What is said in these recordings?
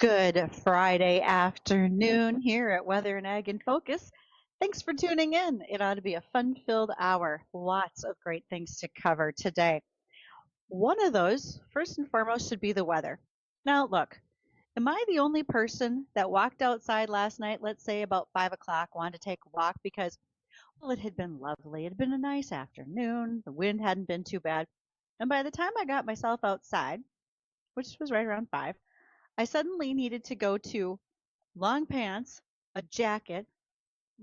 Good Friday afternoon here at Weather and Ag in Focus. Thanks for tuning in. It ought to be a fun-filled hour. Lots of great things to cover today. One of those, first and foremost, should be the weather. Now, look, am I the only person that walked outside last night, let's say about 5 o'clock, wanted to take a walk because, well, it had been lovely. It had been a nice afternoon. The wind hadn't been too bad. And by the time I got myself outside, which was right around 5, I suddenly needed to go to long pants, a jacket,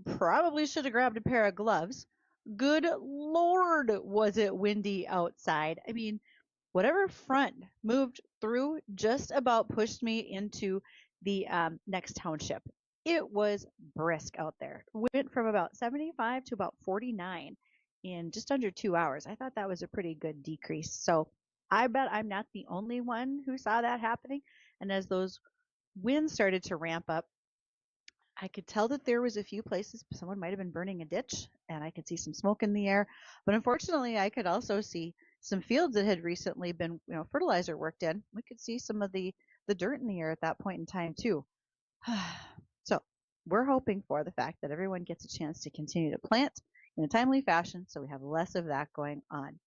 probably should have grabbed a pair of gloves. Good Lord, was it windy outside. I mean, whatever front moved through just about pushed me into the next township. It was brisk out there. Went from about 75 to about 49 in just under 2 hours. I thought that was a pretty good decrease. So I bet I'm not the only one who saw that happening. And as those winds started to ramp up, I could tell that there was a few places someone might have been burning a ditch, and I could see some smoke in the air. But unfortunately, I could also see some fields that had recently been, fertilizer worked in. We could see some of the dirt in the air at that point in time too. So we're hoping for the fact that everyone gets a chance to continue to plant in a timely fashion, so we have less of that going on.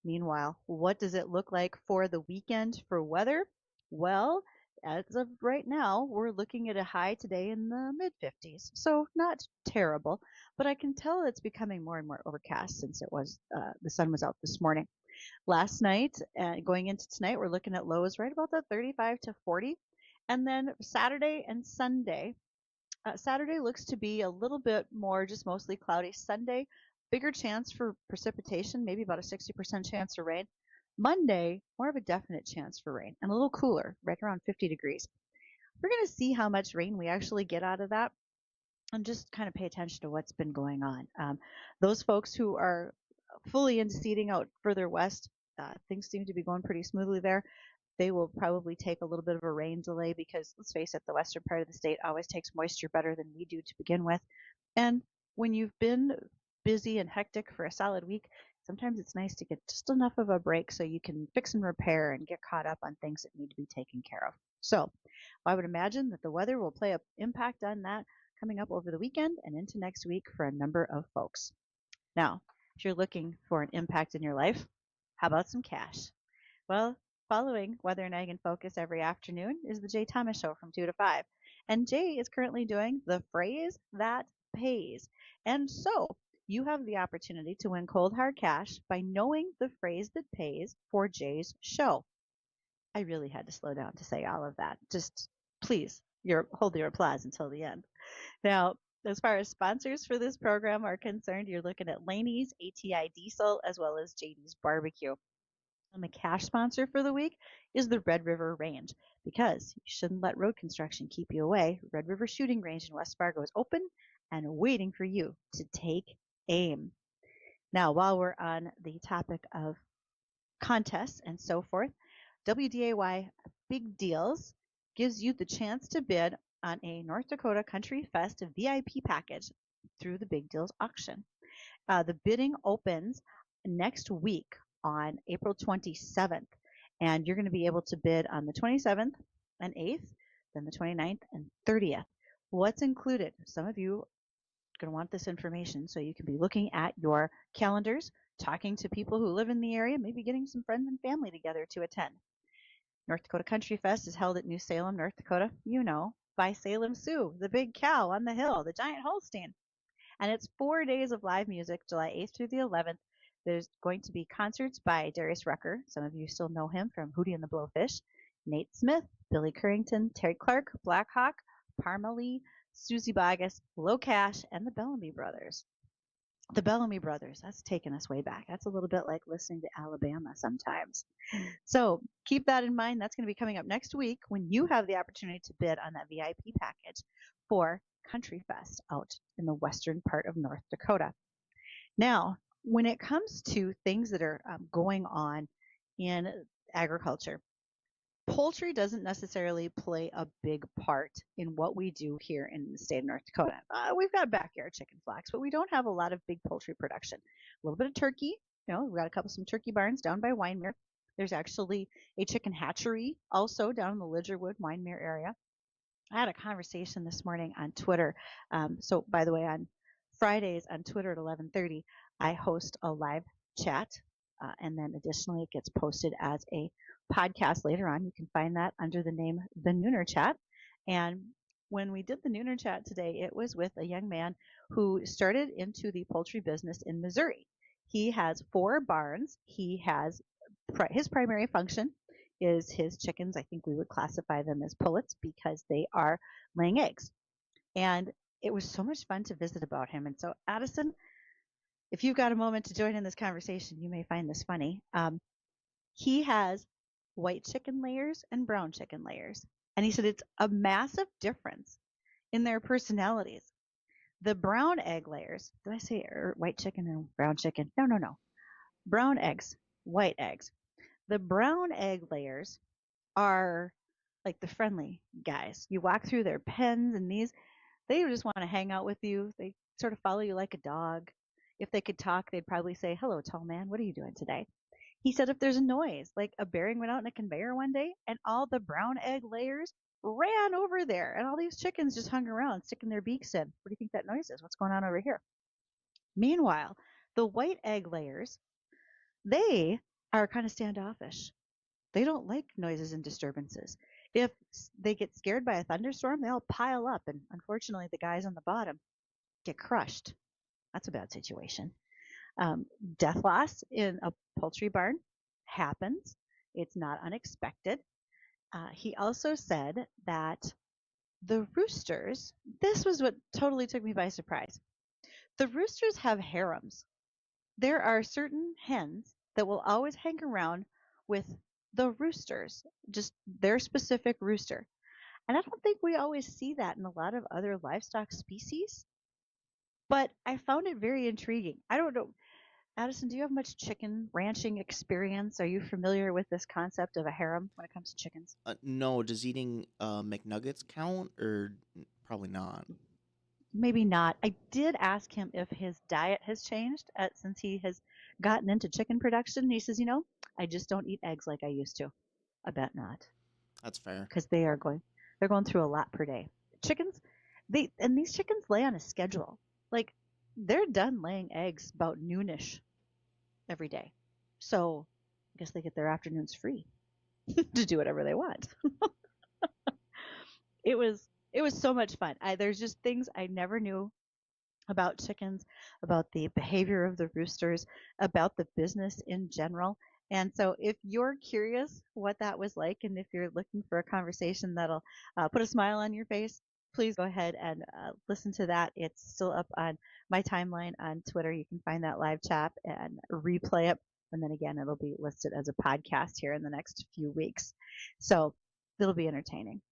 Meanwhile, what does it look like for the weekend for weather? Well, as of right now, we're looking at a high today in the mid 50s. So not terrible, but I can tell it's becoming more and more overcast since the sun was out this morning. Last night, going into tonight, we're looking at lows right about the 35 to 40. And then Saturday and Sunday, Saturday looks to be a little bit more just mostly cloudy. Sunday, bigger chance for precipitation, maybe about a 60% chance of rain. Monday, more of a definite chance for rain and a little cooler, right around 50 degrees. We're going to see how much rain we actually get out of that and just kind of pay attention to what's been going on. Those folks who are fully into seeding out further west, things seem to be going pretty smoothly there. They will probably take a little bit of a rain delay because, let's face it, the western part of the state always takes moisture better than we do to begin with. And when you've been busy and hectic for a solid week, sometimes it's nice to get just enough of a break so you can fix and repair and get caught up on things that need to be taken care of. So I would imagine that the weather will play an impact on that coming up over the weekend and into next week for a number of folks. Now, if you're looking for an impact in your life, how about some cash? Well, following Weather and Ag in Focus every afternoon is the Jay Thomas Show from 2 to 5. And Jay is currently doing the phrase that pays. And so you have the opportunity to win cold hard cash by knowing the phrase that pays for Jay's show. I really had to slow down to say all of that. Just please, hold your applause until the end. Now, as far as sponsors for this program are concerned, you're looking at Laney's, ATI Diesel, as well as JD's Barbecue. And the cash sponsor for the week is the Red River Range, because you shouldn't let road construction keep you away. Red River Shooting Range in West Fargo is open and waiting for you to take aim. Now, while we're on the topic of contests and so forth, WDAY Big Deals gives you the chance to bid on a North Dakota Country Fest VIP package through the Big Deals auction. The bidding opens next week on April 27th, and you're going to be able to bid on the 27th and 8th, then the 29th and 30th. What's included? Some of you are going to want this information, so you can be looking at your calendars, talking to people who live in the area, maybe getting some friends and family together to attend. North Dakota Country Fest is held at New Salem, North Dakota, by Salem Sioux, the big cow on the hill, the giant Holstein. And it's 4 days of live music, July 8th through the 11th. There's going to be concerts by Darius Rucker. Some of you still know him from Hootie and the Blowfish. Nate Smith, Billy Currington, Terry Clark, Black Hawk, Parma Lee, Susie Bogus, Low Cash, and the Bellamy Brothers. The Bellamy Brothers, that's taking us way back. That's a little bit like listening to Alabama sometimes. So keep that in mind. That's going to be coming up next week when you have the opportunity to bid on that VIP package for Country Fest out in the western part of North Dakota. Now, when it comes to things that are going on in agriculture, poultry doesn't necessarily play a big part in what we do here in the state of North Dakota. We've got backyard chicken flocks, but we don't have a lot of big poultry production. A little bit of turkey. We've got some turkey barns down by Winemere. There's actually a chicken hatchery also down in the Lidgerwood, Winemere area. I had a conversation this morning on Twitter. So, by the way, on Fridays on Twitter at 11:30, I host a live chat, and then additionally, it gets posted as a podcast later on. You can find that under the name The Nooner Chat. And when we did the Nooner Chat today, it was with a young man who started into the poultry business in Missouri. He has 4 barns. He has his primary function is his chickens. I think we would classify them as pullets because they are laying eggs. And it was so much fun to visit about him. And so, Addison, if you've got a moment to join in this conversation, you may find this funny. He has white chicken layers and brown chicken layers. And he said it's a massive difference in their personalities. The brown egg layers, did I say white chicken and brown chicken? No. Brown eggs, white eggs. The brown egg layers are like the friendly guys. You walk through their pens and they just want to hang out with you. They sort of follow you like a dog. If they could talk, they'd probably say, "Hello, tall man, what are you doing today?" He said if there's a noise, like a bearing went out in a conveyor one day and all the brown egg layers ran over there and all these chickens just hung around sticking their beaks in. What do you think that noise is? What's going on over here? Meanwhile, the white egg layers, they are kind of standoffish. They don't like noises and disturbances. If they get scared by a thunderstorm, they'll pile up, and unfortunately, the guys on the bottom get crushed. That's a bad situation. Death loss in a poultry barn happens. It's not unexpected. He also said that the roosters, this was what totally took me by surprise. The roosters have harems. There are certain hens that will always hang around with the roosters, just their specific rooster. And I don't think we always see that in a lot of other livestock species, but I found it very intriguing. I don't know. Addison, do you have much chicken ranching experience? Are you familiar with this concept of a harem when it comes to chickens? No, does eating McNuggets count or probably not? Maybe not. I did ask him if his diet has changed since he has gotten into chicken production. He says, I just don't eat eggs like I used to. I bet not, That's fair. because they're going through a lot per day. Chickens, these chickens lay on a schedule. Like they're done laying eggs about noonish every day. So I guess they get their afternoons free to do whatever they want. It was so much fun. There's just things I never knew about chickens, about the behavior of the roosters, about the business in general. And so, if you're curious what that was like, and if you're looking for a conversation that'll put a smile on your face, please go ahead and listen to that. It's still up on my timeline on Twitter. You can find that live chat and replay it. And then again, it'll be listed as a podcast here in the next few weeks. So, it'll be entertaining.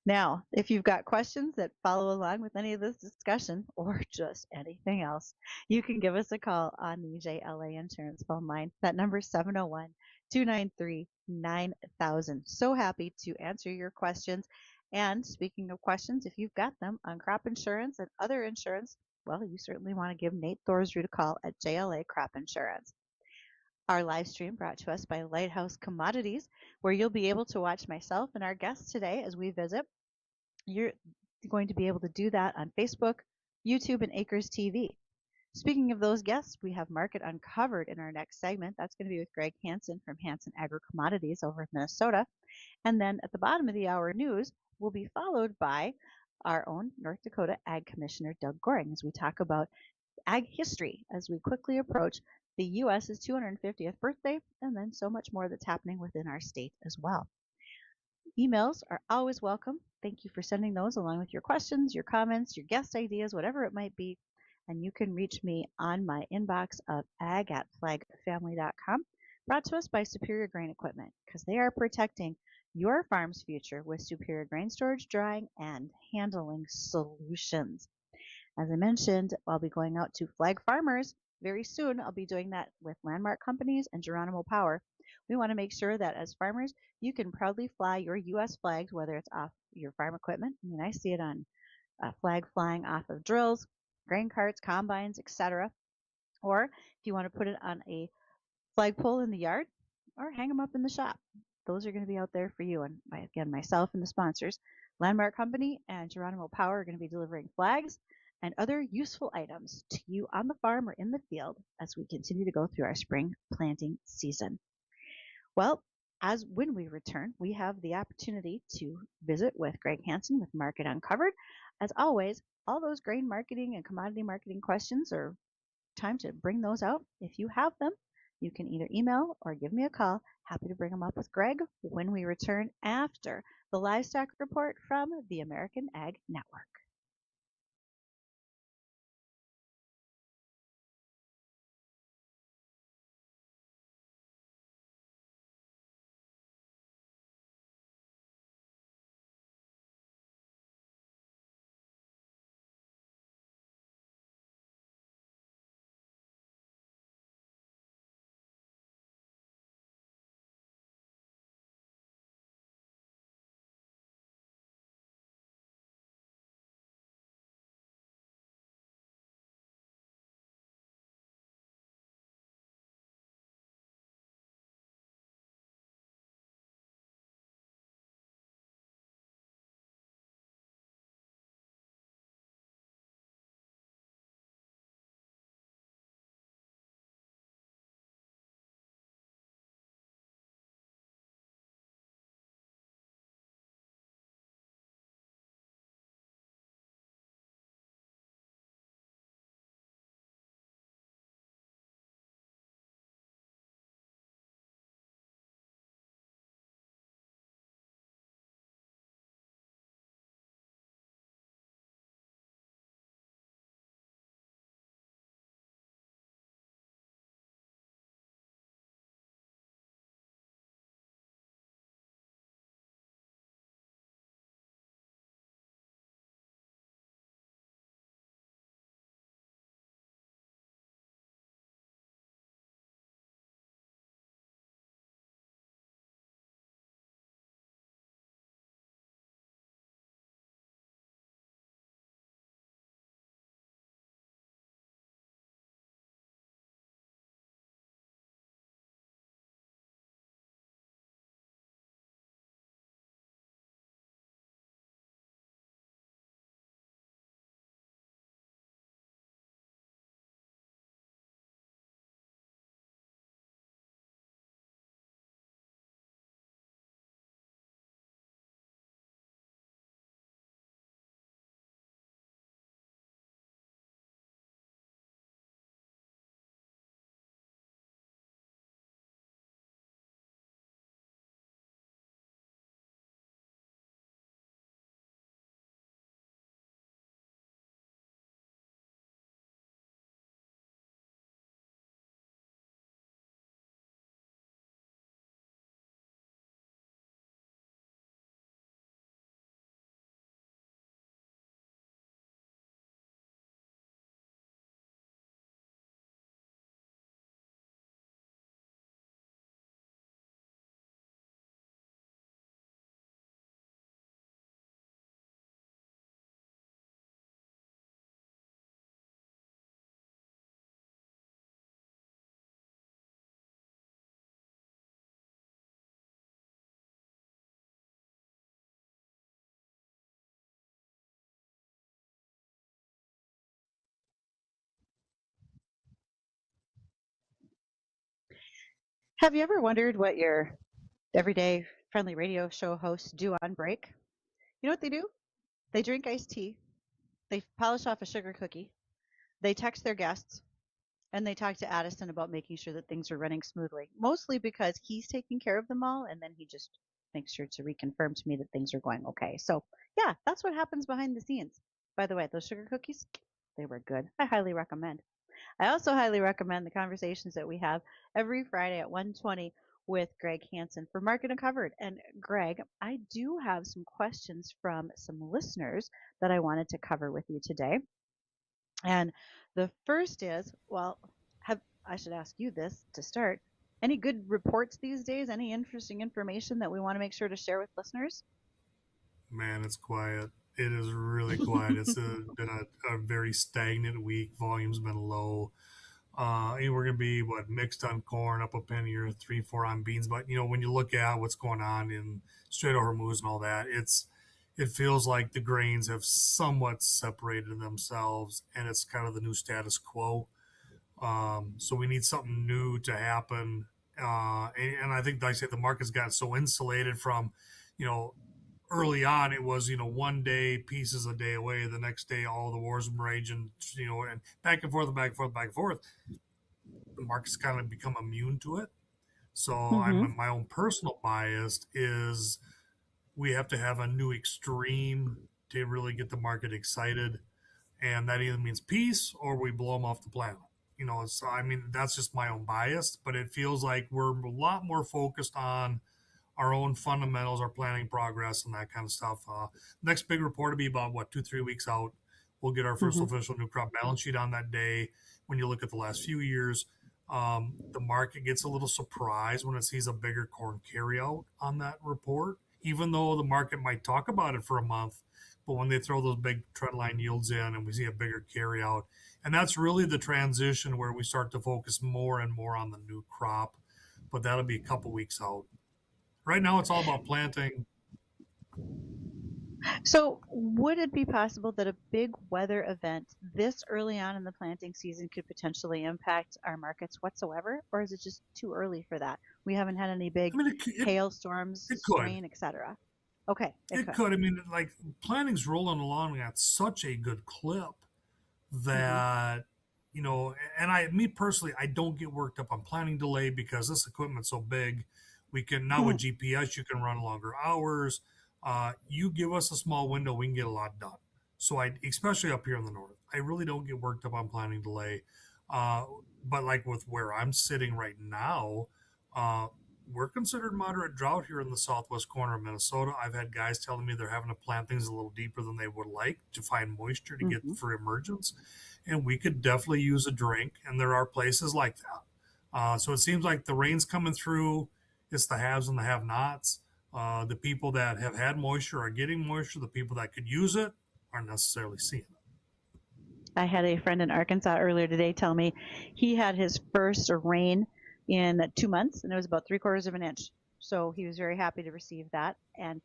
Now, if you've got questions that follow along with any of this discussion or just anything else, you can give us a call on the JLA Insurance phone line. That number is 701-293-9000. So happy to answer your questions. And speaking of questions, if you've got them on crop insurance and other insurance, well, you certainly want to give Nate Thorsrud a call at JLA Crop Insurance. Our live stream brought to us by Lighthouse Commodities, where you'll be able to watch myself and our guests today as we visit. You're going to be able to do that on Facebook, YouTube, and Acres TV. Speaking of those guests, we have Market Uncovered in our next segment. That's going to be with Gregg Hanson from Hanson Agro Commodities over in Minnesota. And then at the bottom of the hour news will be followed by our own North Dakota Ag Commissioner Doug Goehring as we talk about ag history as we quickly approach the U.S.'s 250th birthday and then so much more that's happening within our state as well. Emails are always welcome. Thank you for sending those along with your questions, your comments, your guest ideas, whatever it might be. And you can reach me on my inbox of ag@flagfamily.com, brought to us by Superior Grain Equipment, because they are protecting your farm's future with superior grain storage, drying, and handling solutions. As I mentioned, I'll be going out to flag farmers very soon. I'll be doing that with Landmark Companies and Geronimo Power. We want to make sure that as farmers, you can proudly fly your U.S. flags, whether it's off your farm equipment. I mean, I see it on flag flying off of drills, grain carts, combines, etc. Or if you want to put it on a flagpole in the yard, or hang them up in the shop. Those are going to be out there for you. And again, myself and the sponsors, Landmark Company and Geronimo Power, are going to be delivering flags and other useful items to you on the farm or in the field as we continue to go through our spring planting season. Well, as when we return, we have the opportunity to visit with Gregg Hanson with Market Uncovered. As always, all those grain marketing and commodity marketing questions are time to bring those out. If you have them, you can either email or give me a call. Happy to bring them up with Gregg when we return after the livestock report from the American Ag Network. Have you ever wondered what your everyday friendly radio show hosts do on break? You know what they do? They drink iced tea, they polish off a sugar cookie, they text their guests, and they talk to Addison about making sure that things are running smoothly. Mostly because he's taking care of them all, and then he just makes sure to reconfirm to me that things are going okay. So, yeah, that's what happens behind the scenes. By the way, those sugar cookies, they were good. I highly recommend. I also highly recommend the conversations that we have every Friday at 1:20 with Gregg Hanson for Market Uncovered. And Gregg, I do have some questions from some listeners that I wanted to cover with you today. And the first is, well, have I should ask you this to start. Any good reports these days? Any interesting information that we want to make sure to share with listeners? Man, it's quiet. It is really quiet. It's been a very stagnant week. Volume's been low. We're going to be mixed on corn, up a penny or 3, 4 on beans. But when you look at what's going on in Strait of Hormuz and all that, it feels like the grains have somewhat separated themselves, and it's kind of the new status quo. So we need something new to happen. And I think, like I say, the market's got so insulated from, you know, early on it was, one day pieces a day away. The next day, all the wars rage and, and back and forth and back and forth, back and forth. The market's kind of become immune to it. So Mm-hmm. my own personal bias is we have to have a new extreme to really get the market excited, and that either means peace or we blow them off the planet. So I mean that's just my own bias, but it feels like we're a lot more focused on our own fundamentals, our planning progress, and that kind of stuff. Next big report will be about 2-3 weeks out. We'll get our first Mm-hmm. official new crop balance sheet on that day. When you look at the last few years, the market gets a little surprised when it sees a bigger corn carryout on that report, even though the market might talk about it for a month. But when they throw those big trendline yields in and we see a bigger carryout, and that's really the transition where we start to focus more and more on the new crop. But that'll be a couple weeks out. Right now, it's all about planting. So, would it be possible that a big weather event this early on in the planting season could potentially impact our markets whatsoever, or is it just too early for that? We haven't had any I big mean, hailstorms, it could. rain, etc. Okay, it It could. could. I mean, like planning's rolling along at such a good clip Mm-hmm. that and me personally, I don't get worked up on planning delay because this equipment's so big. We can now with GPS, you can run longer hours. You give us a small window, we can get a lot done. So especially up here in the north, I really don't get worked up on planning delay. Uh, but like with where I'm sitting right now, uh, we're considered moderate drought here in the southwest corner of Minnesota. I've had guys telling me they're having to plant things a little deeper than they would like to find moisture to get Mm-hmm. for emergence, and we could definitely use a drink. And there are places like that. So it seems like the rain's coming through. It's the haves and the have-nots. The people that have had moisture are getting moisture. The people that could use it aren't necessarily seeing it. I had a friend in Arkansas earlier today tell me he had his first rain in 2 months, and it was about 3/4 of an inch. So he was very happy to receive that. And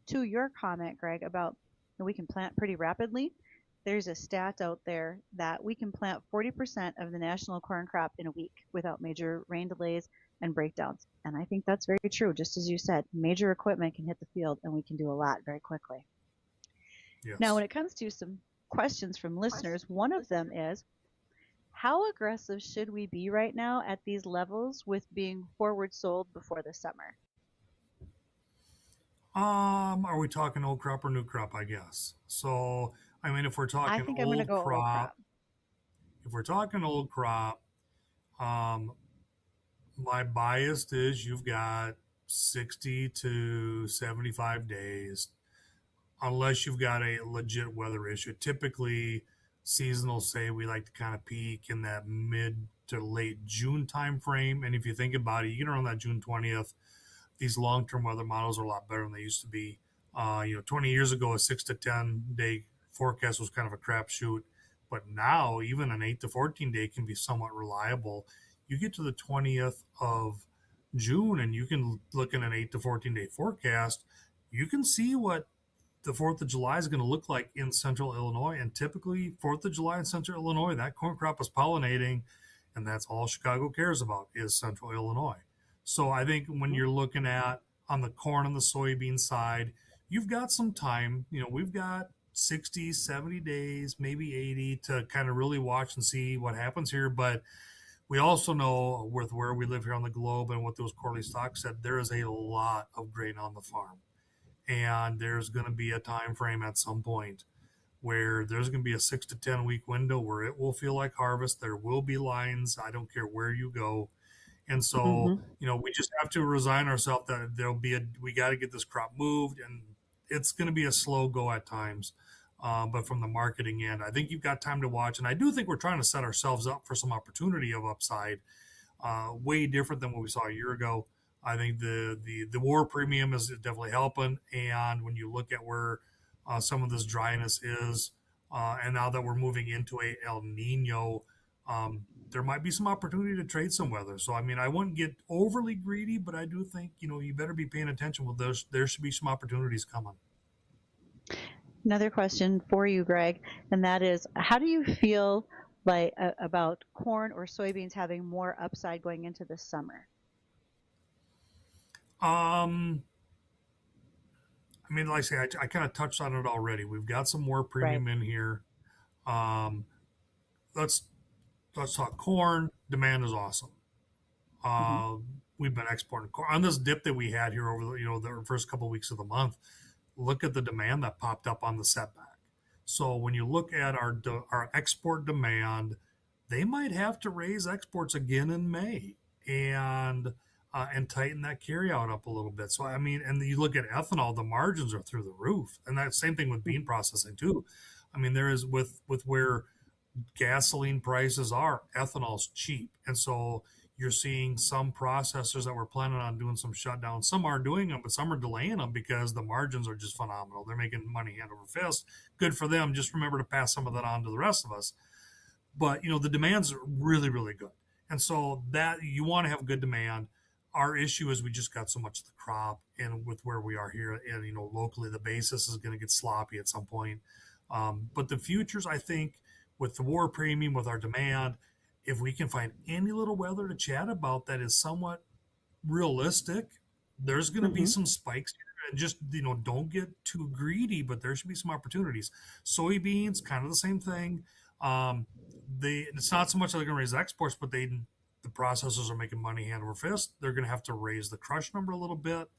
to your comment, Greg, about we can plant pretty rapidly, there's a stat out there that we can plant 40% of the national corn crop in a week without major rain delays and breakdowns. And I think that's very true. Just as you said, major equipment can hit the field and we can do a lot very quickly. Now, Yes. when it comes to some questions from listeners, one of them is how aggressive should we be right now at these levels with being forward sold before the summer? Are we talking old crop or new crop? I guess. So, I mean, if we're I talking think I'm going to old go old crop, crop. if we're talking old crop, um, my bias is you've got 60 to 75 days, unless you've got a legit weather issue. Typically, seasonal say we like to kind of peak in that mid to late June time frame. And if you think about it, you get around that June 20th, these long-term weather models are a lot better than they used to be. 20 years ago, a 6 to 10 day forecast was kind of a crapshoot, but now even an 8 to 14 day can be somewhat reliable. You get to the 20th of June, and you can look at an 8 to 14 day forecast. You can see what the 4th of July is going to look like in central Illinois. And typically, 4th of July in central Illinois, that corn crop is pollinating, and that's all Chicago cares about is central Illinois. So I think when Mhm. you're looking at on the corn and the soybean side, you've got some time. We've got 60, 70 days, maybe 80 to kind of really watch and see what happens here. But we also know with where we live here on the globe and what those quarterly stocks said, there is a lot of grain on the farm. And there's going to be a time frame at some point where there's going to be a 6 to 10 week window where it will feel like harvest. There will be lines. I don't care where you go. And so, Mhm. we just have to resign ourselves that we got to get this crop moved, and it's going to be a slow go at times. But from the marketing end, I think you've got time to watch. And I do think we're trying to set ourselves up for some opportunity of upside, way different than what we saw a year ago. I think the war premium is definitely helping. And when you look at where some of this dryness is, and now that we're moving into a El Nino there might be some opportunity to trade some weather. So I mean, I wouldn't get overly greedy, but I do think you better be paying attention with those. There should be some opportunities coming. Another question for you, Greg, and that is, how do you feel like about corn or soybeans having more upside going into the summer? Um, I mean, like I say, I kind of touched on it already. We've got some more Right. premium in here. Um, let's let's talk corn. Demand is awesome. Hmm. Uh, we've been exporting corn on this dip that we had here over the first couple of weeks of the month. Look at the demand that popped up on the setback. So when you look at our export demand, they might have to raise exports again in May and tighten that carryout up a little bit. So I mean, and you look at ethanol, the margins are through the roof, and that same thing with bean processing too. I mean, there is with where gasoline prices are, ethanol's cheap, and so you're seeing some processors that were planning on doing some shutdowns. Some are doing them, but some are delaying them because the margins are just phenomenal. They're making money hand over fist. Good for them. Just remember to pass some of that on to the rest of us. But the demands are really, really good, and so that you want to have good demand. Our issue is we just got so much of the crop, and with where we are here, and locally, the basis is going to get sloppy at some point. But the futures, I think, with the war premium, with our demand, if we can find any little weather to chat about that is somewhat realistic, there's going to be Hmm. some spikes here, and just don't get too greedy, but there should be some opportunities. Soybeans, kind of the same thing. Um, it's not so much that they're going to raise exports, but the processors are making money hand over fist. They're going to have to raise the crush number a little bit.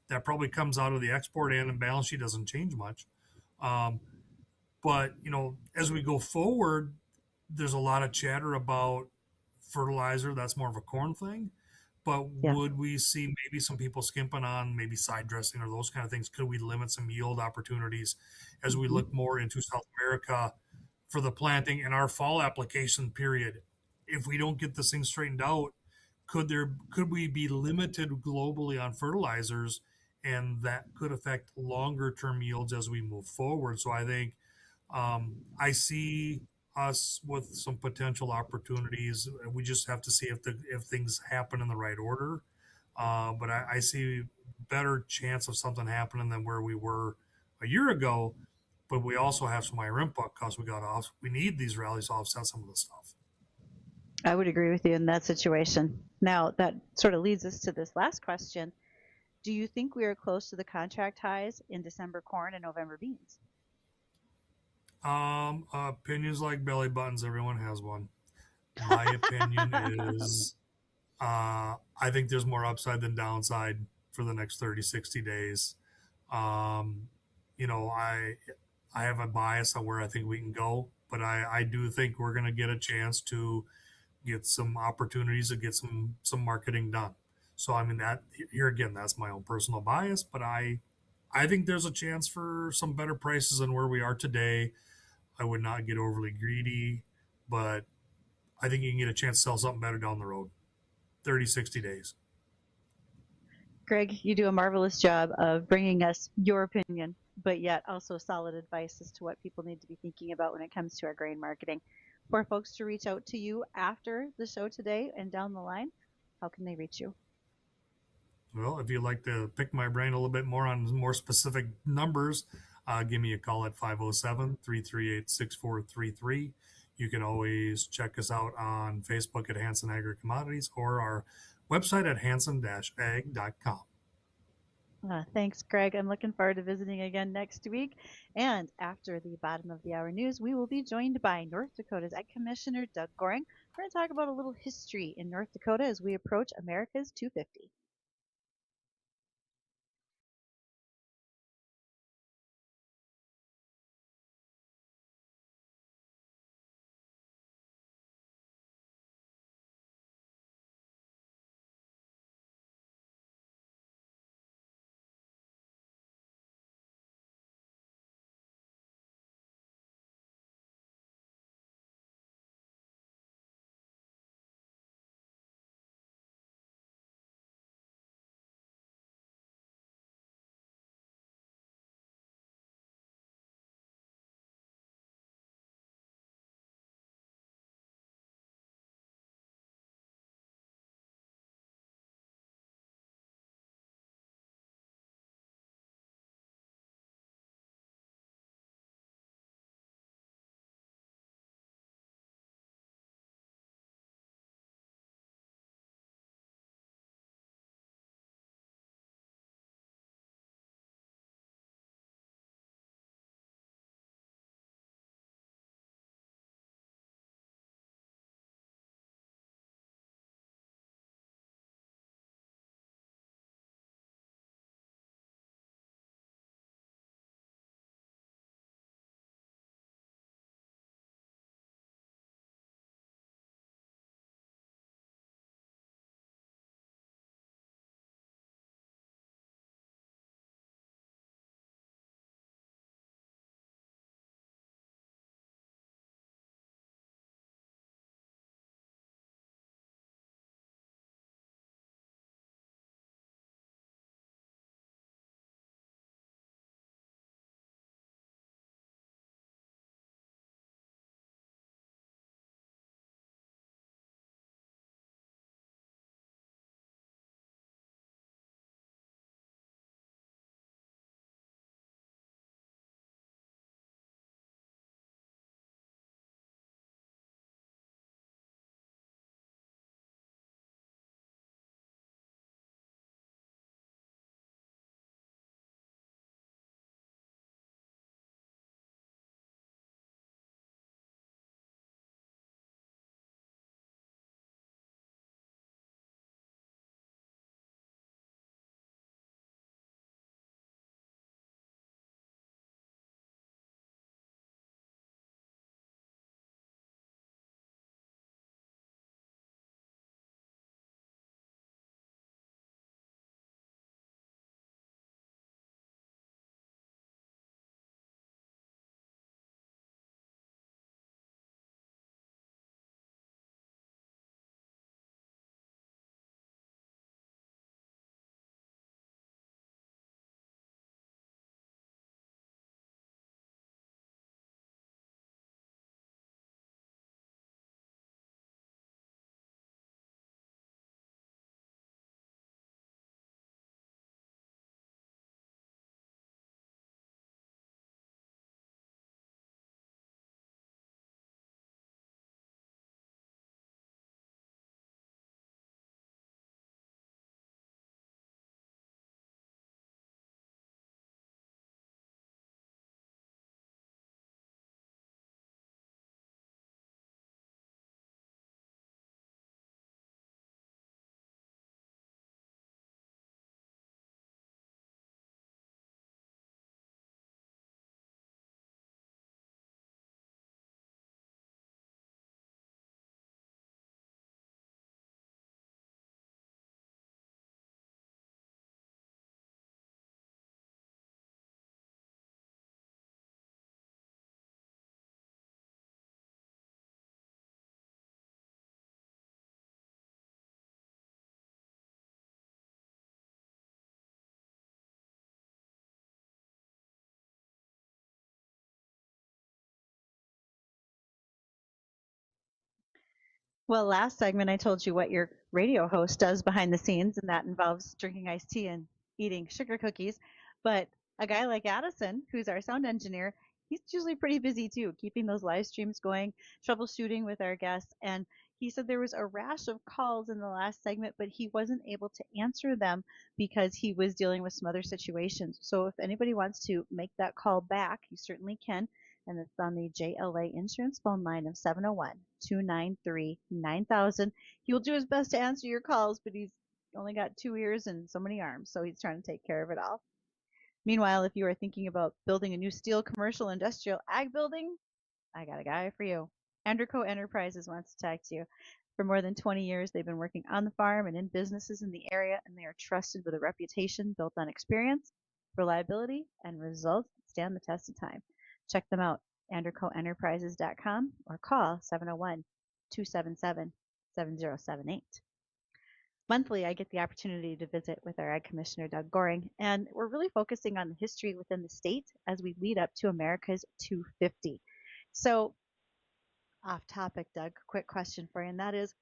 That probably comes out of the export and balance sheet doesn't change much. Um, but as we go forward, there's a lot of chatter about fertilizer. That's more of a corn thing. But Yeah. would we see maybe some people skimping on maybe side dressing or those kind of things? Could we limit some yield opportunities as we look Hmm. more into South America for the planting and our fall application period? If we don't get this thing straightened out, could we be limited globally on fertilizers, and that could affect longer term yields as we move forward? So I think I see us with some potential opportunities. We just have to see if things happen in the right order. But I see better chance of something happening than where we were a year ago. But we also have some higher input costs. We need these rallies to offset some of the stuff. I would agree with you in that situation. Now, that sort of leads us to this last question. Do you think we are close to the contract highs in December corn and November beans? Opinions like belly buttons. Everyone has one. My opinion is I think there's more upside than downside for the next 30, 60 days. Um, you know, I have a bias on where I think we can go, but I do think we're going to get a chance to get some opportunities to get some marketing done. So I mean that here again, that's my own personal bias, but I think there's a chance for some better prices than where we are today. I would not get overly greedy, but I think you can get a chance to sell something better down the road. 30, 60 days. Greg, you do a marvelous job of bringing us your opinion, but yet also solid advice as to what people need to be thinking about when it comes to our grain marketing. For folks to reach out to you after the show today and down the line, how can they reach you? Well, if you'd like to pick my brain a little bit more on more specific numbers, give me a call at 507 338 6433. You can always check us out on Facebook at Hanson Agri Commodities or our website at hanson-ag.com. Thanks, Greg. I'm looking forward to visiting again next week. And after the bottom of the hour news, we will be joined by North Dakota's Ag Commissioner Doug Goehring. We're going to talk about a little history in North Dakota as we approach America's 250. Well, last segment I told you what your radio host does behind the scenes, and that involves drinking iced tea and eating sugar cookies. But a guy like Addison, who's our sound engineer, he's usually pretty busy too, keeping those live streams going, troubleshooting with our guests. And he said there was a rash of calls in the last segment, but he wasn't able to answer them because he was dealing with some other situations. So if anybody wants to make that call back, you certainly can, and it's on the JLA insurance phone line of 701-293-9000. He will do his best to answer your calls, but he's only got 2 ears and so many arms, so he's trying to take care of it all. Meanwhile, if you are thinking about building a new steel commercial industrial ag building, I got a guy for you. Anderco Enterprises wants to talk to you. For more than 20 years, they've been working on the farm and in businesses in the area, and they are trusted with a reputation built on experience, reliability, and results that stand the test of time. Check them out, andercoenterprises.com, or call 701-277-7078. Monthly, I get the opportunity to visit with our Ag Commissioner, Doug Goehring, and we're really focusing on the history within the state as we lead up to America's 250. So, off topic, Doug, quick question for you, and that is,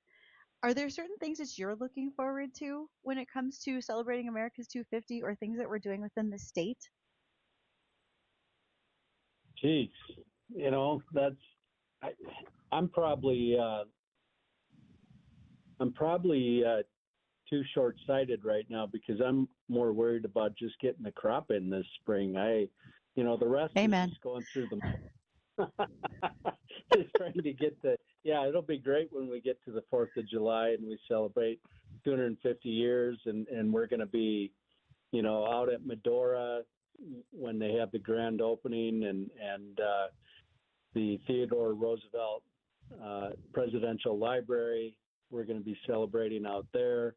are there certain things that you're looking forward to when it comes to celebrating America's 250, or things that we're doing within the state? Geez, that's I, I'm probably too short-sighted right now because I'm more worried about just getting the crop in this spring. The rest Amen. is just going through the just trying to get it'll be great when we get to the 4th of July and we celebrate 250 years and we're going to be, out at Medora when they have the grand opening and the Theodore Roosevelt Presidential Library. We're going to be celebrating out there.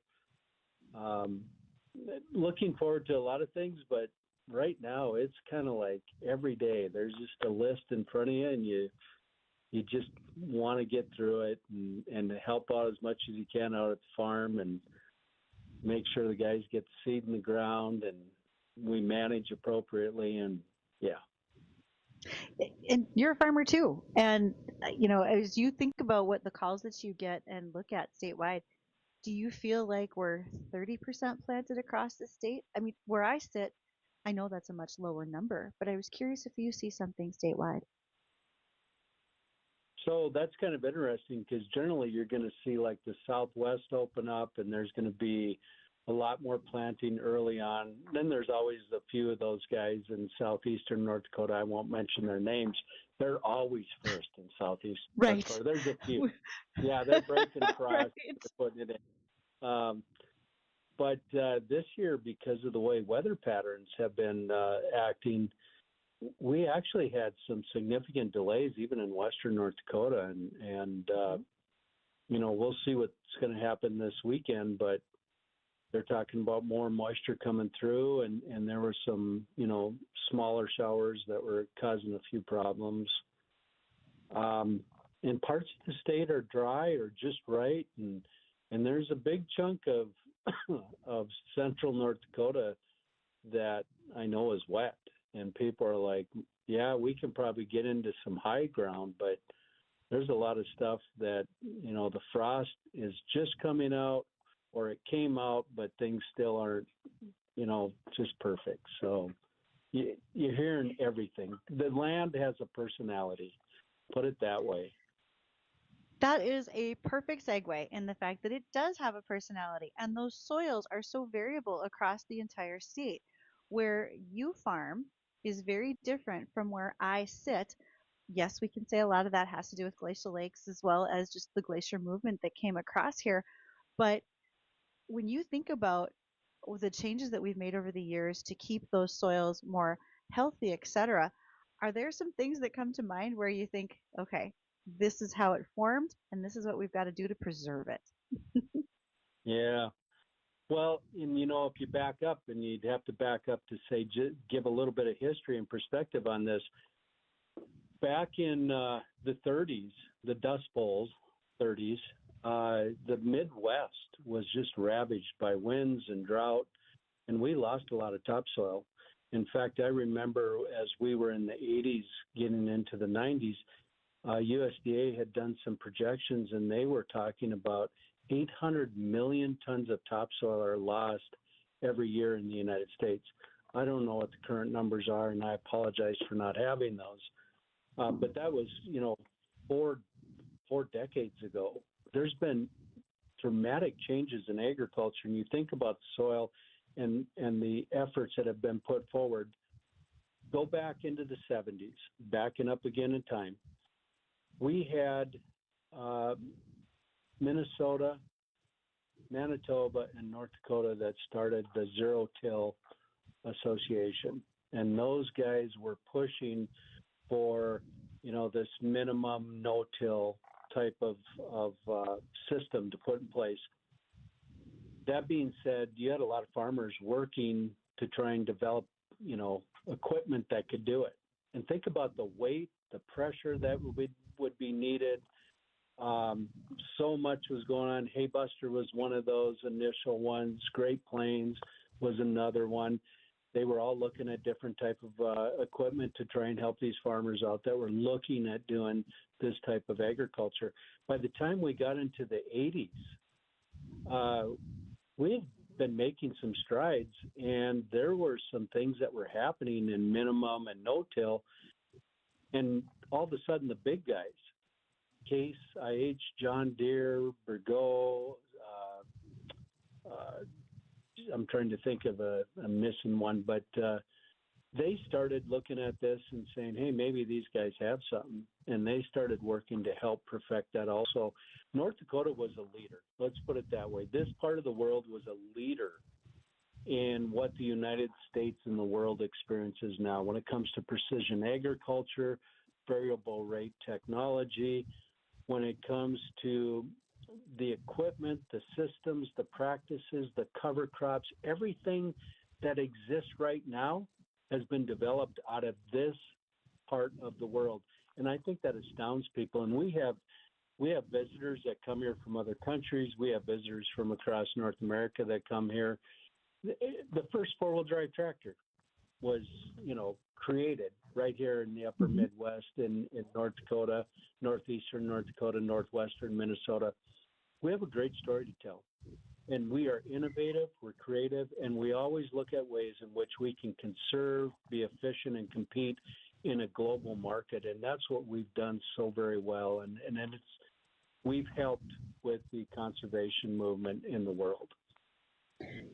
Looking forward to a lot of things, but right now it's kind of like every day there's just a list in front of you and you just want to get through it and help out as much as you can out at the farm and make sure the guys get the seed in the ground and we manage appropriately. And And you're a farmer too. And, as you think about what the calls that you get and look at statewide, do you feel like we're 30% planted across the state? I mean, where I sit, I know that's a much lower number, but I was curious if you see something statewide. so that's kind of interesting because generally you're going to see like the Southwest open up and there's going to be a lot more planting early on. Then there's always a few of those guys in southeastern North Dakota. I won't mention their names. They're always first in southeast Right. North Dakota. There's a few. Yeah, they're breaking across. Right. They're putting it in. But this year, because of the way weather patterns have been acting, we actually had some significant delays even in western North Dakota. And we'll see what's going to happen this weekend, but they're talking about more moisture coming through, and there were some, smaller showers that were causing a few problems. And parts of the state are dry or just right, and there's a big chunk of of central North Dakota that I know is wet, and people are like, yeah, we can probably get into some high ground, but there's a lot of stuff that, the frost is just coming out, or it came out, but things still aren't, just perfect. So you're hearing everything. The land has a personality, put it that way. That is a perfect segue in the fact that it does have a personality, and those soils are so variable across the entire state. Where you farm is very different from where I sit. Yes, we can say a lot of that has to do with glacial lakes as well as just the glacier movement that came across here. But when you think about the changes that we've made over the years to keep those soils more healthy, etc., are there some things that come to mind where you think, okay, this is how it formed and this is what we've got to do to preserve it? Yeah. Well, and if you back up, and you'd have to back up to say, give a little bit of history and perspective on this. Back in the 30s, the Dust Bowl 30s, the Midwest was just ravaged by winds and drought, and we lost a lot of topsoil. In fact, I remember as we were in the 80s getting into the 90s, USDA had done some projections, and they were talking about 800 million tons of topsoil are lost every year in the United States. I don't know what the current numbers are, and I apologize for not having those. But that was, four decades ago. There's been dramatic changes in agriculture, and you think about the soil and the efforts that have been put forward. Go back into the 70s, backing up again in time. We had Minnesota, Manitoba, and North Dakota that started the Zero Till Association, and those guys were pushing for this minimum no-till type of system to put in place. That being said, you had a lot of farmers working to try and develop equipment that could do it. And think about the weight, the pressure that would be needed. So much was going on. Haybuster was one of those initial ones. Great Plains was another one. They were all looking at different type of equipment to try and help these farmers out that were looking at doing this type of agriculture. By the time we got into the 80s, we had been making some strides, and there were some things that were happening in minimum and no-till, and all of a sudden the big guys, Case, IH, John Deere, Bridgette, I'm trying to think of a missing one, but they started looking at this and saying, hey, maybe these guys have something, and they started working to help perfect that also. North Dakota was a leader. Let's put it that way. This part of the world was a leader in what the United States and the world experiences now when it comes to precision agriculture, variable rate technology, when it comes to the equipment, the systems, the practices, the cover crops, everything that exists right now has been developed out of this part of the world. And I think that astounds people. And we have visitors that come here from other countries. We have visitors from across North America that come here. The first four-wheel drive tractor was, created right here in the upper Midwest in North Dakota, northeastern North Dakota, northwestern Minnesota. We have a great story to tell. And we are innovative, we're creative, and we always look at ways in which we can conserve, be efficient, and compete in a global market. And that's what we've done so very well. And we've helped with the conservation movement in the world.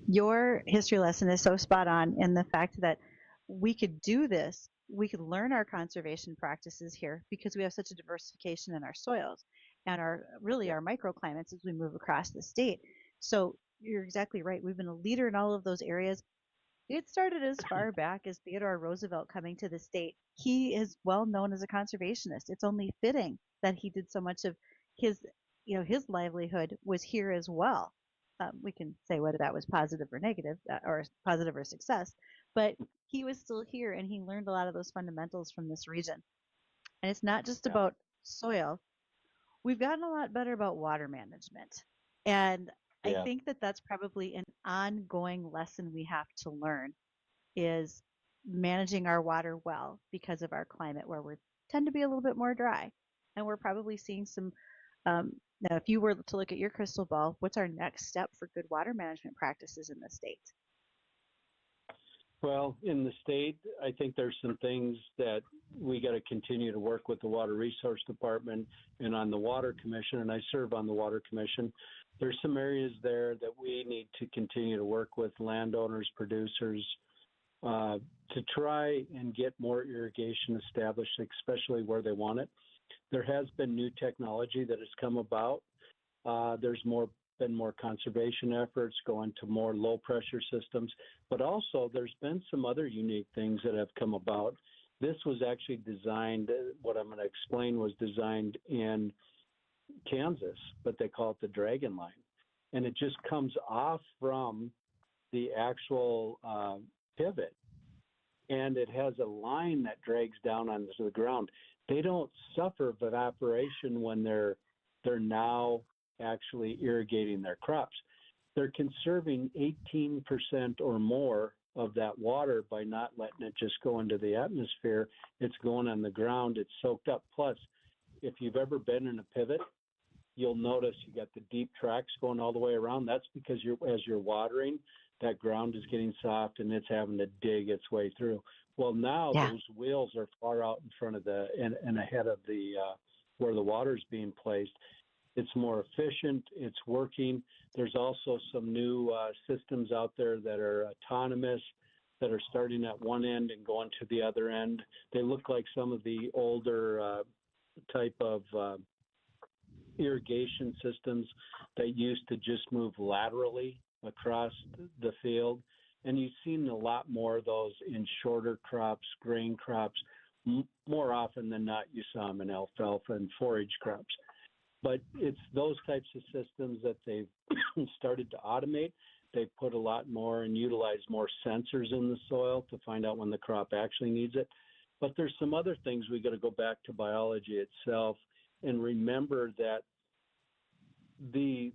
Your history lesson is so spot on in the fact that we could do this. We could learn our conservation practices here because we have such a diversification in our soils and our microclimates as we move across the state. So you're exactly right. We've been a leader in all of those areas. It started as far back as Theodore Roosevelt coming to the state. He is well known as a conservationist. It's only fitting that he did so much of his livelihood was here as well. We can say whether that was positive or negative, or positive or success, but he was still here and he learned a lot of those fundamentals from this region. And it's not just about soil. We've gotten a lot better about water management. And I think that that's probably an ongoing lesson we have to learn is managing our water well because of our climate where we tend to be a little bit more dry. And we're probably seeing some, now if you were to look at your crystal ball, what's our next step for good water management practices in the state? Well, in the state, I think there's some things that we got to continue to work with the Water Resource Department and on the Water Commission, and I serve on the Water Commission. There's some areas there that we need to continue to work with landowners, producers, to try and get more irrigation established, especially where they want it. There has been new technology that has come about. There's been more conservation efforts going to more low pressure systems, but also there's been some other unique things that have come about. This was actually designed, what I'm going to explain was designed in Kansas, but they call it the Dragon Line. And it just comes off from the actual pivot, and it has a line that drags down onto the ground. They don't suffer evaporation when they're now actually irrigating their crops. They're conserving 18% or more of that water by not letting it just go into the atmosphere. It's going on the ground. It's soaked up. Plus, if you've ever been in a pivot, you'll notice you got the deep tracks going all the way around. That's because as you're watering, that ground is getting soft and it's having to dig its way through. Well, now Yeah. those wheels are far out in front of and ahead of the where the water is being placed. It's more efficient. It's working. There's also some new systems out there that are autonomous, that are starting at one end and going to the other end. They look like some of the older type of irrigation systems that used to just move laterally across the field. And you've seen a lot more of those in shorter crops, grain crops. More often than not, you saw them in alfalfa and forage crops. But it's those types of systems that they've started to automate. They've put a lot more and utilize more sensors in the soil to find out when the crop actually needs it. But there's some other things we got to go back to biology itself and remember that the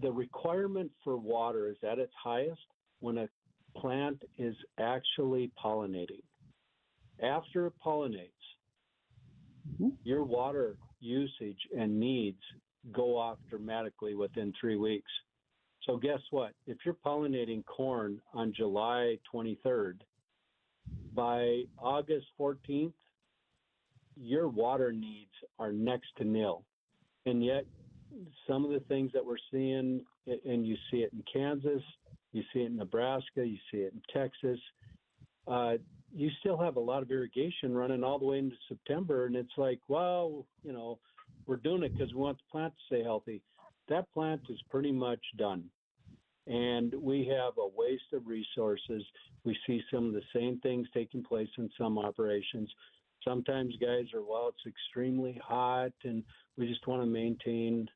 requirement for water is at its highest when a plant is actually pollinating. After it pollinates, your water usage and needs go off dramatically within 3 weeks. So guess what? If you're pollinating corn on July 23rd, by August 14th, your water needs are next to nil. And yet, some of the things that we're seeing, and you see it in Kansas, you see it in Nebraska, you see it in Texas, you still have a lot of irrigation running all the way into September. And it's like, well, we're doing it because we want the plant to stay healthy. That plant is pretty much done. And we have a waste of resources. We see some of the same things taking place in some operations. Sometimes guys are, well, it's extremely hot and we just want to maintain,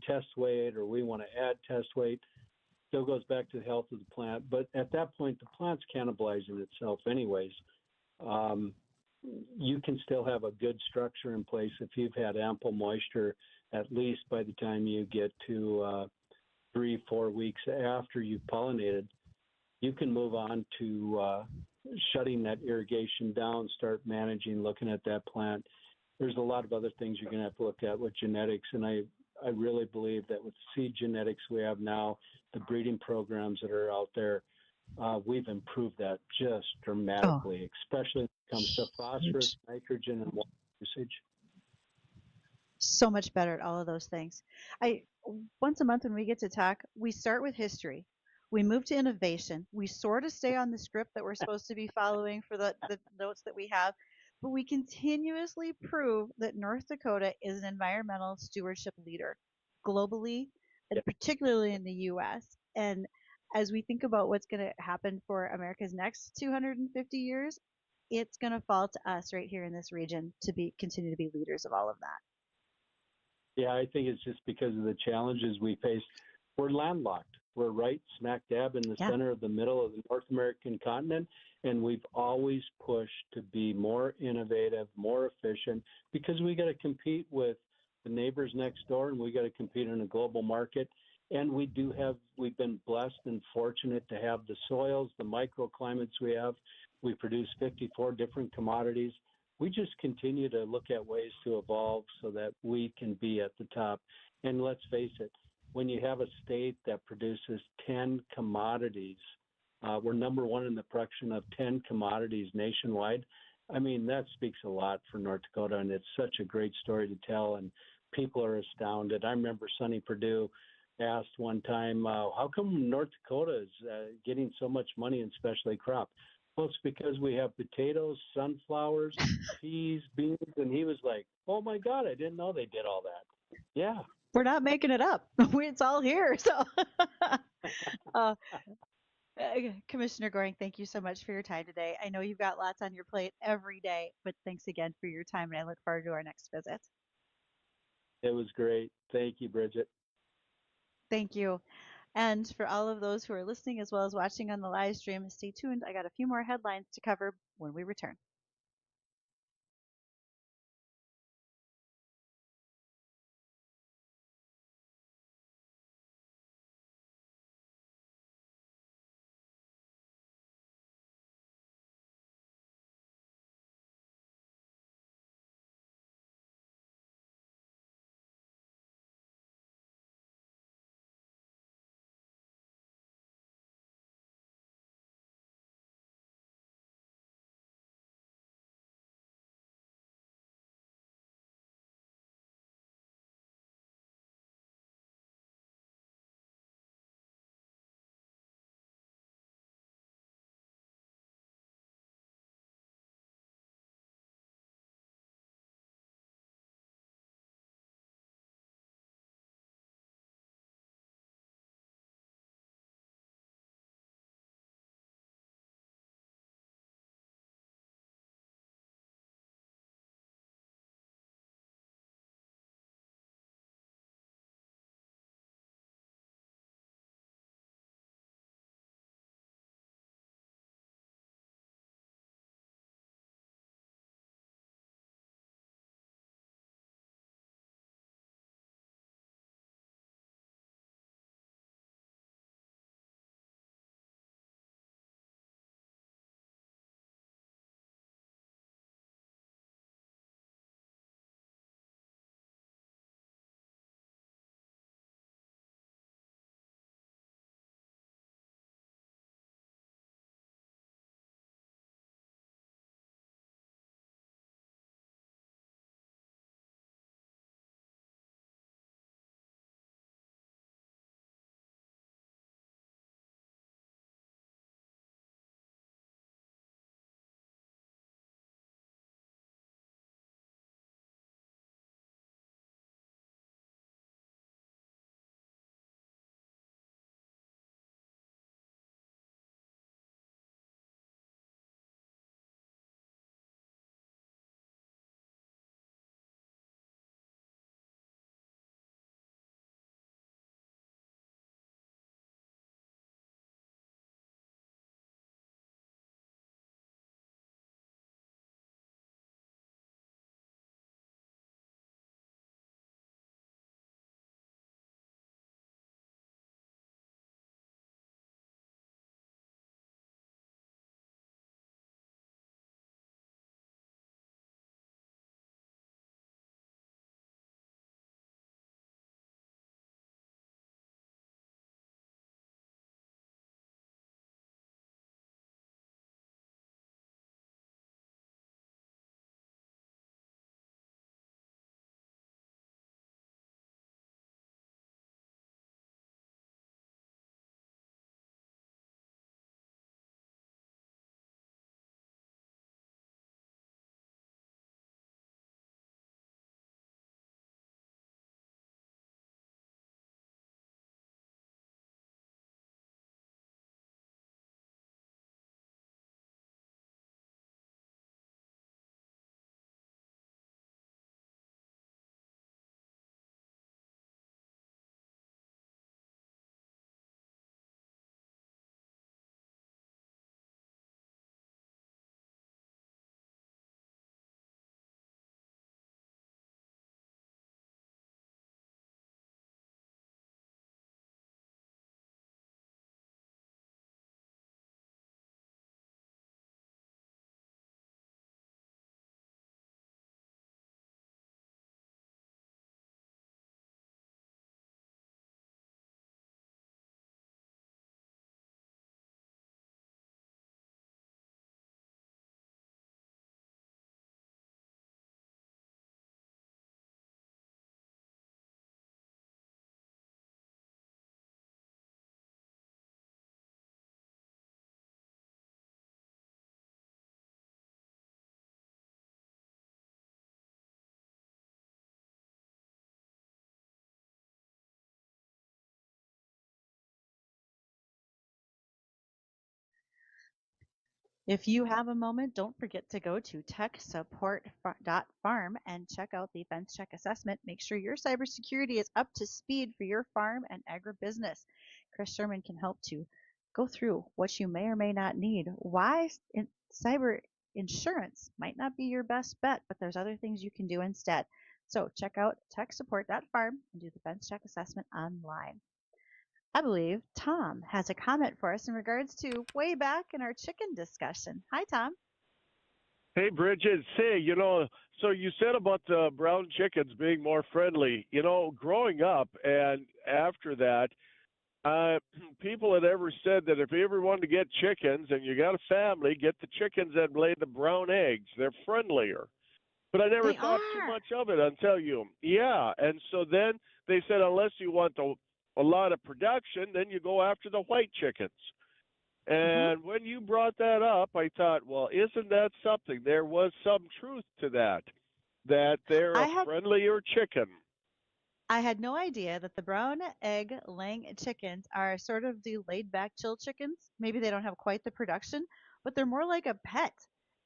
test weight, or we want to add test weight. Still goes back to the health of the plant. But at that point, the plant's cannibalizing itself anyways. You can still have a good structure in place if you've had ample moisture, at least by the time you get to 3-4 weeks after you've pollinated. You can move on to shutting that irrigation down, start managing, looking at that plant. There's a lot of other things you're going to have to look at with genetics, and I really believe that with seed genetics we have now, the breeding programs that are out there, we've improved that just dramatically, especially when it comes to phosphorus, nitrogen, and water usage. So much better at all of those things. Once a month when we get to talk, we start with history. We move to innovation. We sort of stay on the script that we're supposed to be following for the notes that we have, but we continuously prove that North Dakota is an environmental stewardship leader globally, and particularly in the U.S. And as we think about what's going to happen for America's next 250 years, it's going to fall to us right here in this region to continue to be leaders of all of that. Yeah, I think it's just because of the challenges we face. We're landlocked. We're right smack dab in the center of the middle of the North American continent, and we've always pushed to be more innovative, more efficient, because we got to compete with the neighbors next door, and we got to compete in a global market. And we've been blessed and fortunate to have the soils, the microclimates we have. We produce 54 different commodities. We just continue to look at ways to evolve so that we can be at the top. And let's face it, when you have a state that produces 10 commodities, we're number one in the production of 10 commodities nationwide. I mean, that speaks a lot for North Dakota, and it's such a great story to tell, and people are astounded. I remember Sonny Perdue asked one time, how come North Dakota is getting so much money in specialty crop? Well, it's because we have potatoes, sunflowers, peas, beans, and he was like, oh my God, I didn't know they did all that. Yeah. We're not making it up. It's all here. So, Commissioner Goehring, thank you so much for your time today. I know you've got lots on your plate every day, but thanks again for your time, and I look forward to our next visit. It was great. Thank you, Bridgette. Thank you. And for all of those who are listening as well as watching on the live stream, stay tuned. I got a few more headlines to cover when we return. If you have a moment, don't forget to go to techsupport.farm and check out the Fence Check assessment. Make sure your cybersecurity is up to speed for your farm and agribusiness. Chris Sherman can help to go through what you may or may not need. Why cyber insurance might not be your best bet, but there's other things you can do instead. So check out techsupport.farm and do the Fence Check assessment online. I believe Tom has a comment for us in regards to way back in our chicken discussion. Hi, Tom. Hey, Bridgette. Say, so you said about the brown chickens being more friendly. Growing up and after that, people had ever said that if you ever wanted to get chickens and you got a family, get the chickens that lay the brown eggs. They're friendlier. But I never thought too much of it until yeah. And so then they said unless you want a lot of production, then you go after the white chickens. And when you brought that up, I thought, well, isn't that something? There was some truth to that they're a friendlier chicken. I had no idea that the brown egg laying chickens are sort of the laid back chill chickens. Maybe they don't have quite the production, but they're more like a pet.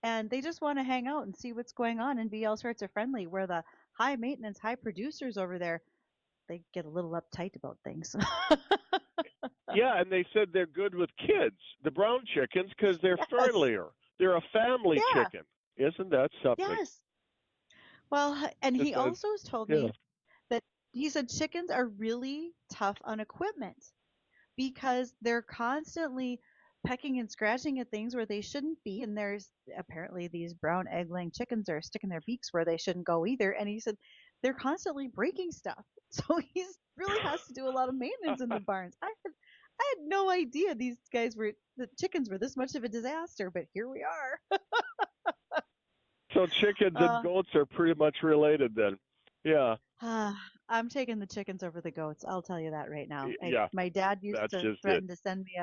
And they just want to hang out and see what's going on and be all sorts of friendly, where the high maintenance, high producers over there, they get a little uptight about things. Yeah, and they said they're good with kids, the brown chickens, because they're friendlier. They're a family chicken. Isn't that something? Yes. Well, and he also told me that he said chickens are really tough on equipment because they're constantly pecking and scratching at things where they shouldn't be. And there's apparently these brown egg laying chickens are sticking their beaks where they shouldn't go either. And he said they're constantly breaking stuff. So he really has to do a lot of maintenance in the barns. I had no idea the chickens were this much of a disaster, but here we are. So chickens and goats are pretty much related then. Yeah. I'm taking the chickens over the goats. I'll tell you that right now. Yeah. My dad used to threaten to send me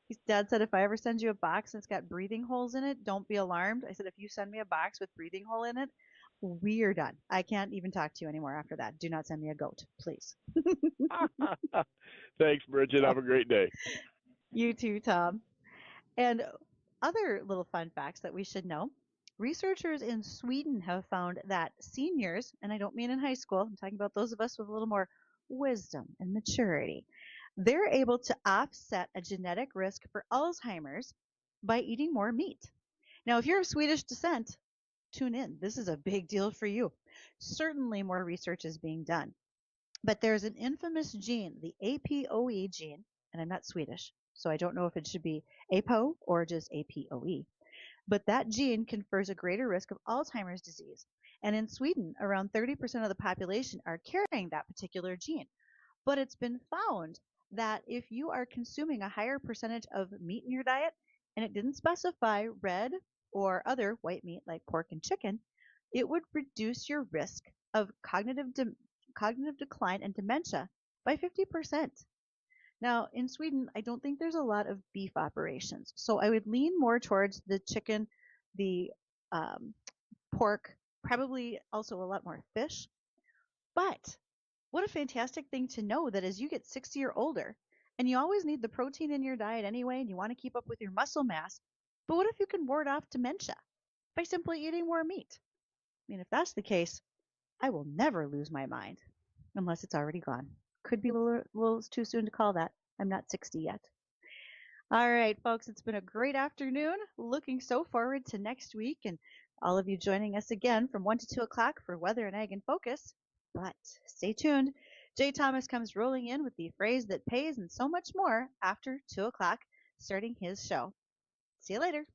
his dad said, if I ever send you a box and it's got breathing holes in it, don't be alarmed. I said, if you send me a box with breathing hole in it, we're done. I can't even talk to you anymore after that. Do not send me a goat, please. Thanks, Bridgette. Have a great day. You too, Tom. And other little fun facts that we should know. Researchers in Sweden have found that seniors, and I don't mean in high school, I'm talking about those of us with a little more wisdom and maturity, they're able to offset a genetic risk for Alzheimer's by eating more meat. Now, if you're of Swedish descent, tune in. This is a big deal for you. Certainly more research is being done. But there's an infamous gene, the APOE gene, and I'm not Swedish, so I don't know if it should be APO or just APOE. But that gene confers a greater risk of Alzheimer's disease. And in Sweden, around 30% of the population are carrying that particular gene. But it's been found that if you are consuming a higher percentage of meat in your diet, and it didn't specify red or other white meat like pork and chicken, it would reduce your risk of cognitive decline and dementia by 50%. Now, in Sweden, I don't think there's a lot of beef operations, so I would lean more towards the chicken, the pork, probably also a lot more fish. But what a fantastic thing to know that as you get 60 or older, and you always need the protein in your diet anyway, and you want to keep up with your muscle mass, but what if you can ward off dementia by simply eating more meat? I mean, if that's the case, I will never lose my mind, unless it's already gone. Could be a little too soon to call that. I'm not 60 yet. All right, folks, it's been a great afternoon. Looking so forward to next week and all of you joining us again from 1 to 2 o'clock for Weather and Ag in Focus. But stay tuned. Jay Thomas comes rolling in with the phrase that pays and so much more after 2 o'clock, starting his show. See you later.